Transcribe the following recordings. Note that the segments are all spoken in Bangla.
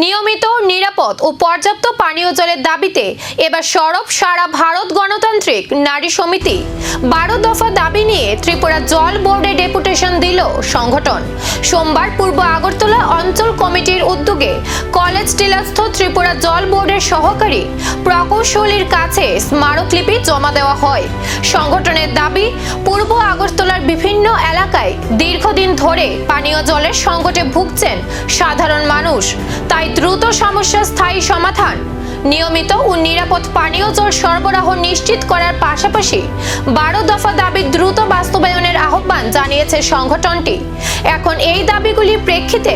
নিয়মিত নিরাপদ ও পর্যাপ্ত পানীয় জলের দাবিতে এবার সরব সারা ভারত গণতান্ত্রিক নারী সমিতি। 12 দফা দাবি নিয়ে ত্রিপুরা জল বোর্ডে ডেপুটেশন দিল সংগঠন। সোমবার পূর্ব আগরতলা অঞ্চল কমিটির উদ্যোগে কলেজ টিলাস্থ ত্রিপুরা জল বোর্ডের সহকারী প্রকৌশলীর কাছে স্মারকলিপি জমা দেওয়া হয়। সংগঠনের দাবি, পূর্ব আগরতলার বিভিন্ন এলাকায় দীর্ঘদিন ধরে পানীয় জলের সংকটে ভুগছেন সাধারণ মানুষ। তাই দ্রুত সমস্যার স্থায়ী সমাধান, নিয়মিত ও নিরাপদ পানীয় জল সরবরাহ নিশ্চিত করার পাশাপাশি 12 দফা দাবি দ্রুত বাস্তবায়নের আহ্বান জানিয়েছে সংগঠনটি। এখন এই দাবিগুলির প্রেক্ষিতে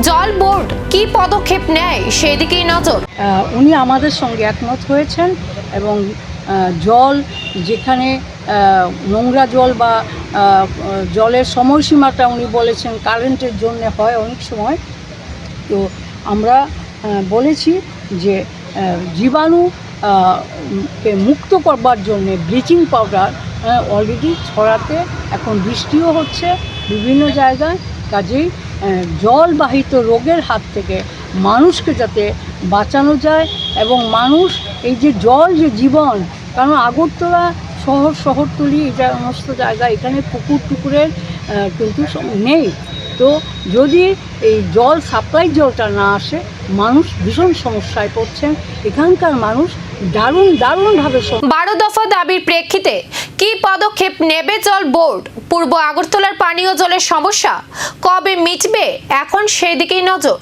জল বোর্ড কি পদক্ষেপ নেয় সেদিকেই নজর। উনি আমাদের সঙ্গে একমত হয়েছেন এবং জল যেখানে নোংরা জল বা জলের সময়সীমাটা উনি বলেছেন কারেন্টের জন্য হয় অনেক সময়। তো আমরা বলেছি যে জীবাণু কে মুক্ত করবার জন্যে ব্লিচিং পাউডার অলরেডি ছড়াতে এখন বৃষ্টিও হচ্ছে বিভিন্ন জায়গায়, কাজেই জলবাহিত রোগের হাত থেকে মানুষকে যাতে বাঁচানো যায় এবং মানুষ এই যে জল যে জীবন, কারণ আগরতলা শহরতলি এটা সমস্ত জায়গা, এখানে পুকুর টুকুরের কিন্তু নেই। তো যদি এই জল সাপ্লাই জলটা না আসে মানুষ ভীষণ সমস্যায় পড়ছেন। এখানকার মানুষ দারুণভাবে 12 দফা দাবির প্রেক্ষিতে কি পদক্ষেপ নেবে জল বোর্ড? পূর্ব আগরতলার পানীয় জলের সমস্যা কবে মিটবে এখন সেদিকেই নজর।